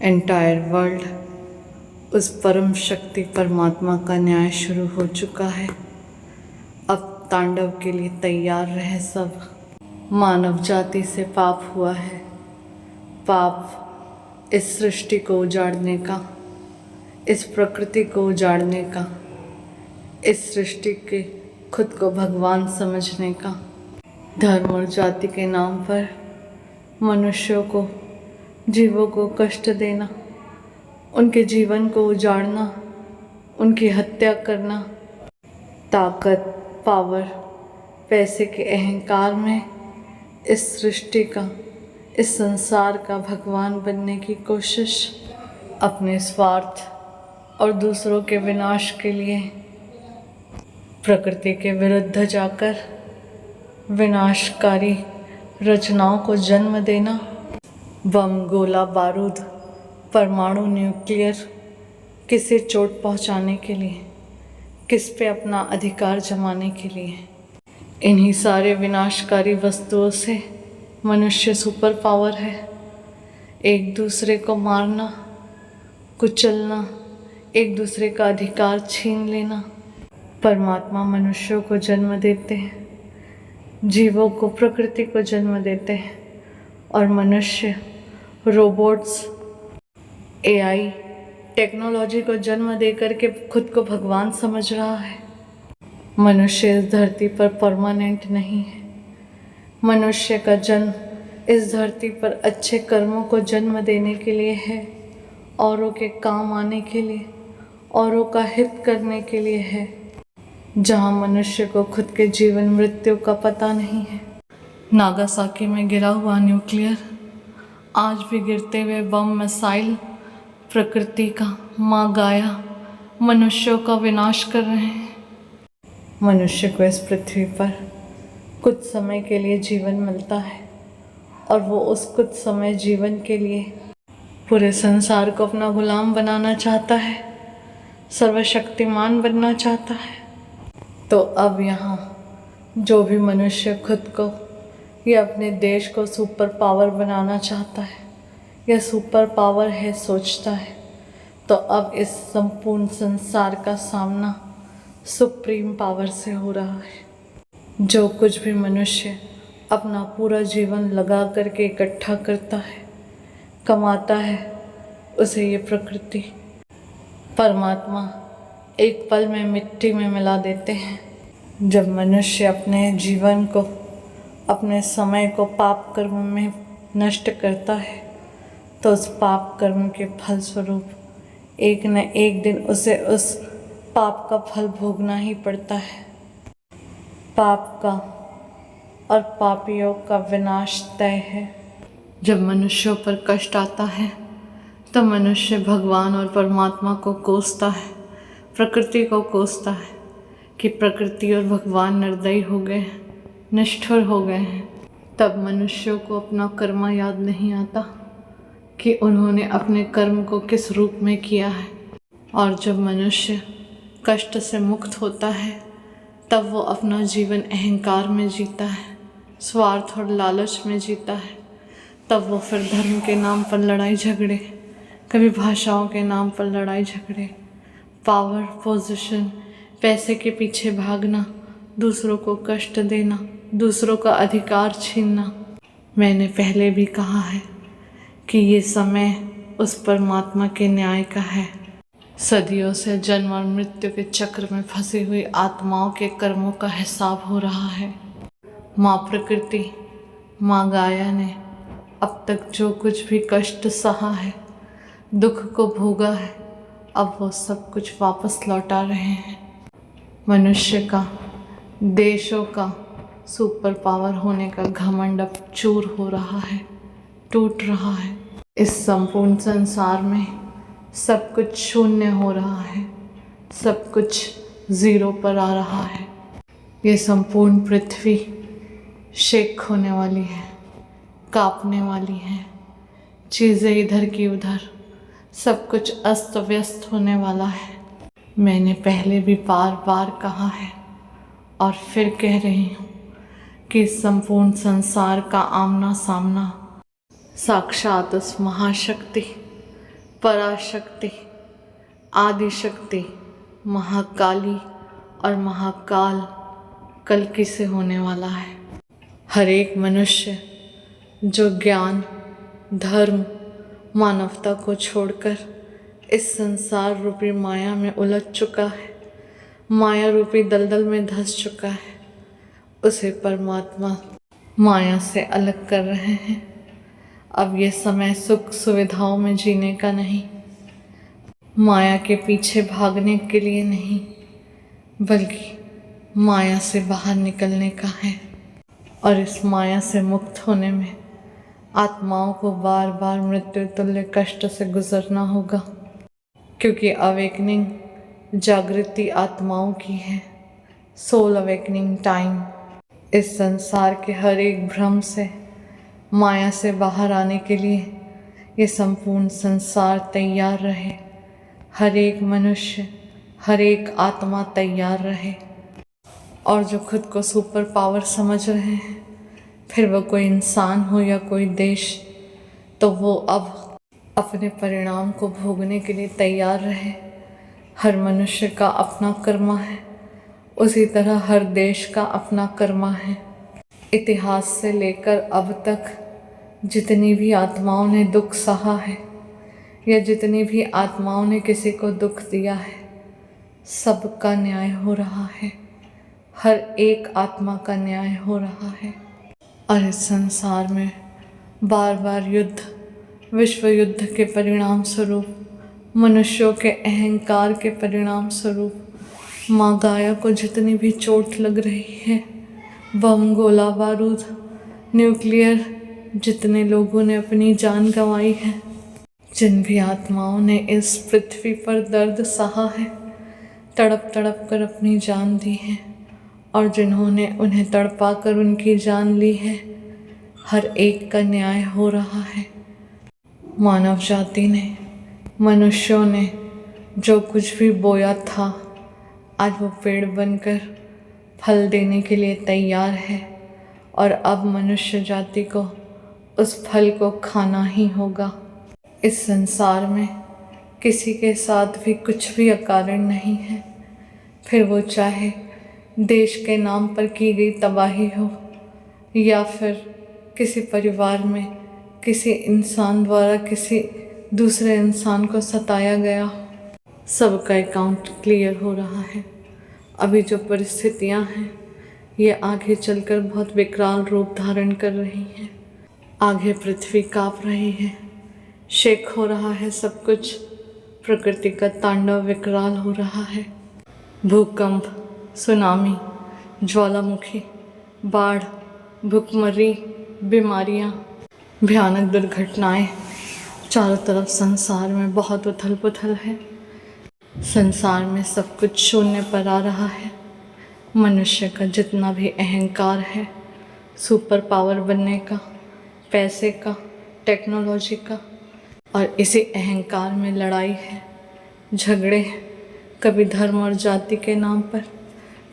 Entire world उस परम शक्ति परमात्मा का न्याय शुरू हो चुका है। अब तांडव के लिए तैयार रहे सब। मानव जाति से पाप हुआ है, पाप इस सृष्टि को उजाड़ने का, इस प्रकृति को उजाड़ने का, इस सृष्टि के खुद को भगवान समझने का, धर्म और जाति के नाम पर मनुष्यों को, जीवों को कष्ट देना, उनके जीवन को उजाड़ना, उनकी हत्या करना, ताकत, पावर, पैसे के अहंकार में इस सृष्टि का, इस संसार का भगवान बनने की कोशिश, अपने स्वार्थ और दूसरों के विनाश के लिए प्रकृति के विरुद्ध जाकर विनाशकारी रचनाओं को जन्म देना, बम, गोला बारूद, परमाणु, न्यूक्लियर, किसे चोट पहुंचाने के लिए, किस पे अपना अधिकार जमाने के लिए। इन्हीं सारे विनाशकारी वस्तुओं से मनुष्य सुपर पावर है। एक दूसरे को मारना, कुचलना, एक दूसरे का अधिकार छीन लेना। परमात्मा मनुष्यों को जन्म देते हैं, जीवों को, प्रकृति को जन्म देते हैं, और मनुष्य रोबोट्स, एआई, टेक्नोलॉजी को जन्म देकर के खुद को भगवान समझ रहा है। मनुष्य इस धरती पर परमानेंट नहीं है। मनुष्य का जन्म इस धरती पर अच्छे कर्मों को जन्म देने के लिए है, औरों के काम आने के लिए, औरों का हित करने के लिए है। जहाँ मनुष्य को खुद के जीवन मृत्यु का पता नहीं है। नागासाकी में गिरा हुआ न्यूक्लियर, आज भी गिरते हुए बम, मिसाइल प्रकृति का, माँ गाया, मनुष्यों का विनाश कर रहे हैं। मनुष्य को इस पृथ्वी पर कुछ समय के लिए जीवन मिलता है, और वो उस कुछ समय जीवन के लिए पूरे संसार को अपना गुलाम बनाना चाहता है, सर्वशक्तिमान बनना चाहता है। तो अब यहाँ जो भी मनुष्य खुद को या अपने देश को सुपर पावर बनाना चाहता है, या सुपर पावर है सोचता है, तो अब इस संपूर्ण संसार का सामना सुप्रीम पावर से हो रहा है। जो कुछ भी मनुष्य अपना पूरा जीवन लगा करके इकट्ठा करता है, कमाता है, उसे ये प्रकृति, परमात्मा एक पल में मिट्टी में मिला देते हैं। जब मनुष्य अपने जीवन को, अपने समय को पाप कर्म में नष्ट करता है, तो उस पाप कर्म के फलस्वरूप एक न एक दिन उसे उस पाप का फल भोगना ही पड़ता है। पाप का और पापियों का विनाश तय है। जब मनुष्यों पर कष्ट आता है, तो मनुष्य भगवान और परमात्मा को कोसता है, प्रकृति को कोसता है कि प्रकृति और भगवान निर्दयी हो गए, निष्ठुर हो गए हैं। तब मनुष्यों को अपना कर्म याद नहीं आता कि उन्होंने अपने कर्म को किस रूप में किया है। और जब मनुष्य कष्ट से मुक्त होता है, तब वो अपना जीवन अहंकार में जीता है, स्वार्थ और लालच में जीता है। तब वो फिर धर्म के नाम पर लड़ाई झगड़े, कभी भाषाओं के नाम पर लड़ाई झगड़े, पावर, पोजीशन, पैसे के पीछे भागना, दूसरों को कष्ट देना, दूसरों का अधिकार छीनना। मैंने पहले भी कहा है कि ये समय उस परमात्मा के न्याय का है। सदियों से जन्म और मृत्यु के चक्र में फंसी हुई आत्माओं के कर्मों का हिसाब हो रहा है। माँ प्रकृति, माँ गाया ने अब तक जो कुछ भी कष्ट सहा है, दुख को भोगा है, अब वो सब कुछ वापस लौटा रहे हैं। मनुष्य का, देशों का सुपर पावर होने का घमंड अब चूर हो रहा है, टूट रहा है। इस संपूर्ण संसार में सब कुछ शून्य हो रहा है, सब कुछ ज़ीरो पर आ रहा है। ये संपूर्ण पृथ्वी शेक होने वाली है, कांपने वाली है, चीज़ें इधर की उधर, सब कुछ अस्त व्यस्त होने वाला है। मैंने पहले भी बार बार कहा है और फिर कह रही हूँ कि संपूर्ण संसार का आमना सामना साक्षात उस महाशक्ति पराशक्ति, आदिशक्ति, महाकाली और महाकाल कल्कि से होने वाला है। हर एक मनुष्य जो ज्ञान, धर्म, मानवता को छोड़कर इस संसार रूपी माया में उलझ चुका है, माया रूपी दलदल में धंस चुका है, उसे परमात्मा माया से अलग कर रहे हैं। अब ये समय सुख सुविधाओं में जीने का नहीं, माया के पीछे भागने के लिए नहीं, बल्कि माया से बाहर निकलने का है। और इस माया से मुक्त होने में आत्माओं को बार बार मृत्यु तुल्य कष्ट से गुजरना होगा, क्योंकि अवेकनिंग जागृति आत्माओं की है, सोल अवेकनिंग टाइम। इस संसार के हर एक भ्रम से, माया से बाहर आने के लिए ये संपूर्ण संसार तैयार रहे, हर एक मनुष्य, हर एक आत्मा तैयार रहे। और जो खुद को सुपर पावर समझ रहे हैं, फिर वो कोई इंसान हो या कोई देश, तो वो अब अपने परिणाम को भोगने के लिए तैयार रहे। हर मनुष्य का अपना कर्मा है, उसी तरह हर देश का अपना कर्मा है। इतिहास से लेकर अब तक जितनी भी आत्माओं ने दुख सहा है, या जितनी भी आत्माओं ने किसी को दुख दिया है, सबका न्याय हो रहा है, हर एक आत्मा का न्याय हो रहा है। और इस संसार में बार बार युद्ध, विश्व युद्ध के परिणाम स्वरूप, मनुष्यों के अहंकार के परिणाम स्वरूप माँ गाया को जितनी भी चोट लग रही है, बम, गोला बारूद, न्यूक्लियर, जितने लोगों ने अपनी जान गंवाई है, जिन भी आत्माओं ने इस पृथ्वी पर दर्द सहा है, तड़प तड़प कर अपनी जान दी है, और जिन्होंने उन्हें तड़पा कर उनकी जान ली है, हर एक का न्याय हो रहा है। मानव जाति ने, मनुष्यों ने जो कुछ भी बोया था, आज वो पेड़ बनकर फल देने के लिए तैयार है, और अब मनुष्य जाति को उस फल को खाना ही होगा। इस संसार में किसी के साथ भी कुछ भी अकारण नहीं है, फिर वो चाहे देश के नाम पर की गई तबाही हो, या फिर किसी परिवार में किसी इंसान द्वारा किसी दूसरे इंसान को सताया गया हो, सबका अकाउंट क्लियर हो रहा है। अभी जो परिस्थितियां हैं, ये आगे चलकर बहुत विकराल रूप धारण कर रही हैं। आगे पृथ्वी काँप रही है, शेक हो रहा है सब कुछ, प्रकृति का तांडव विकराल हो रहा है। भूकंप, सुनामी, ज्वालामुखी, बाढ़, भुखमरी, बीमारियां, भयानक दुर्घटनाएं, चारों तरफ संसार में बहुत उथल पुथल है। संसार में सब कुछ शून्य पर आ रहा है। मनुष्य का जितना भी अहंकार है, सुपर पावर बनने का, पैसे का, टेक्नोलॉजी का, और इसी अहंकार में लड़ाई है, झगड़े हैं, कभी धर्म और जाति के नाम पर,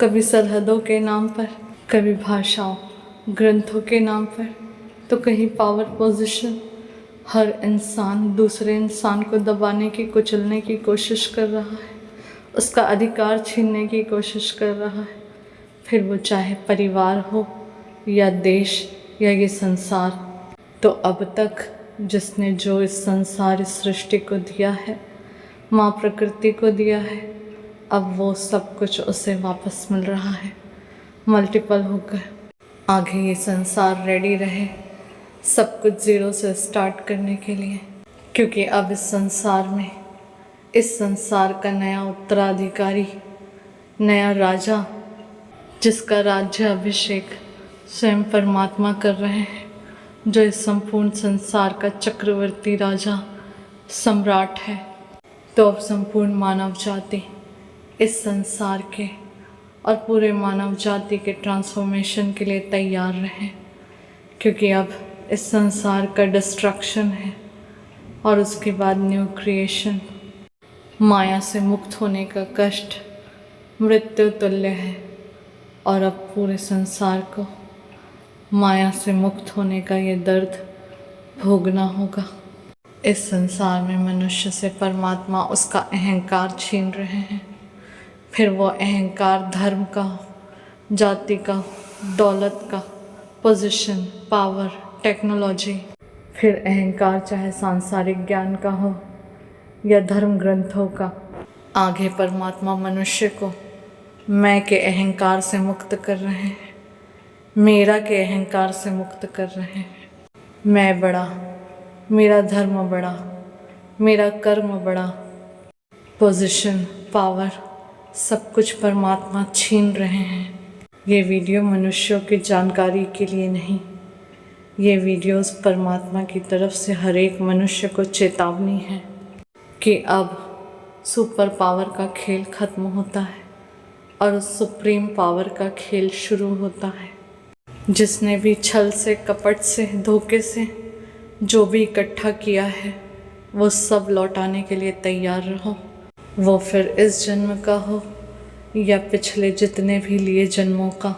कभी सरहदों के नाम पर, कभी भाषाओं, ग्रंथों के नाम पर, तो कहीं पावर पोजीशन। हर इंसान दूसरे इंसान को दबाने की, कुचलने की कोशिश कर रहा है, उसका अधिकार छीनने की कोशिश कर रहा है, फिर वो चाहे परिवार हो या देश या ये संसार। तो अब तक जिसने जो इस संसार, इस सृष्टि को दिया है, माँ प्रकृति को दिया है, अब वो सब कुछ उसे वापस मिल रहा है, मल्टीपल होकर। आगे ये संसार रेडी रहे सब कुछ ज़ीरो से स्टार्ट करने के लिए, क्योंकि अब इस संसार में, इस संसार का नया उत्तराधिकारी, नया राजा, जिसका राज्य अभिषेक स्वयं परमात्मा कर रहे हैं, जो इस संपूर्ण संसार का चक्रवर्ती राजा, सम्राट है। तो अब संपूर्ण मानव जाति इस संसार के और पूरे मानव जाति के ट्रांसफॉर्मेशन के लिए तैयार रहें, क्योंकि अब इस संसार का डिस्ट्रक्शन है और उसके बाद न्यू क्रिएशन। माया से मुक्त होने का कष्ट मृत्यु तुल्य है, और अब पूरे संसार को माया से मुक्त होने का ये दर्द भोगना होगा। इस संसार में मनुष्य से परमात्मा उसका अहंकार छीन रहे हैं। फिर वो अहंकार धर्म का हो, जाति का हो, दौलत का, पोजीशन, पावर, टेक्नोलॉजी, फिर अहंकार चाहे सांसारिक ज्ञान का हो या धर्म ग्रंथों का। आगे परमात्मा मनुष्य को मैं के अहंकार से मुक्त कर रहे हैं, मेरा के अहंकार से मुक्त कर रहे हैं। मैं बड़ा, मेरा धर्म बड़ा, मेरा कर्म बड़ा, पोजीशन, पावर, सब कुछ परमात्मा छीन रहे हैं। ये वीडियो मनुष्यों की जानकारी के लिए नहीं, ये वीडियोस परमात्मा की तरफ से हर एक मनुष्य को चेतावनी है कि अब सुपर पावर का खेल खत्म होता है और सुप्रीम पावर का खेल शुरू होता है। जिसने भी छल से, कपट से, धोखे से जो भी इकट्ठा किया है वो सब लौटाने के लिए तैयार रहो। वो फिर इस जन्म का हो या पिछले जितने भी लिए जन्मों का।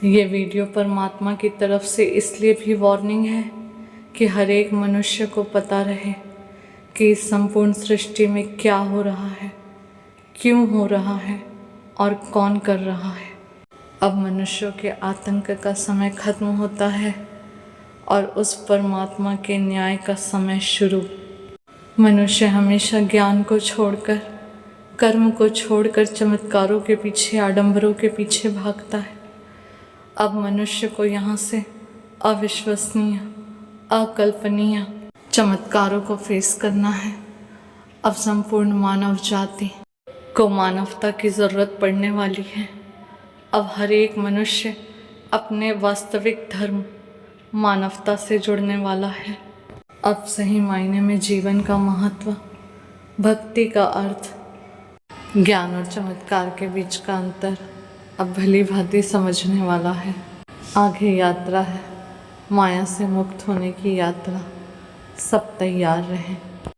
ये वीडियो परमात्मा की तरफ से इसलिए भी वार्निंग है कि हर एक मनुष्य को पता रहे कि इस संपूर्ण सृष्टि में क्या हो रहा है, क्यों हो रहा है और कौन कर रहा है। अब मनुष्यों के आतंक का समय खत्म होता है और उस परमात्मा के न्याय का समय शुरू। मनुष्य हमेशा ज्ञान को छोड़कर, कर्म को छोड़कर चमत्कारों के पीछे, आडंबरों के पीछे भागता है। अब मनुष्य को यहाँ से अविश्वसनीय, अकल्पनीय चमत्कारों को फेस करना है। अब संपूर्ण मानव जाति को मानवता की ज़रूरत पड़ने वाली है। अब हर एक मनुष्य अपने वास्तविक धर्म मानवता से जुड़ने वाला है। अब सही मायने में जीवन का महत्व, भक्ति का अर्थ, ज्ञान और चमत्कार के बीच का अंतर अब भली भांति समझने वाला है। आगे यात्रा है, माया से मुक्त होने की यात्रा। सब तैयार रहें।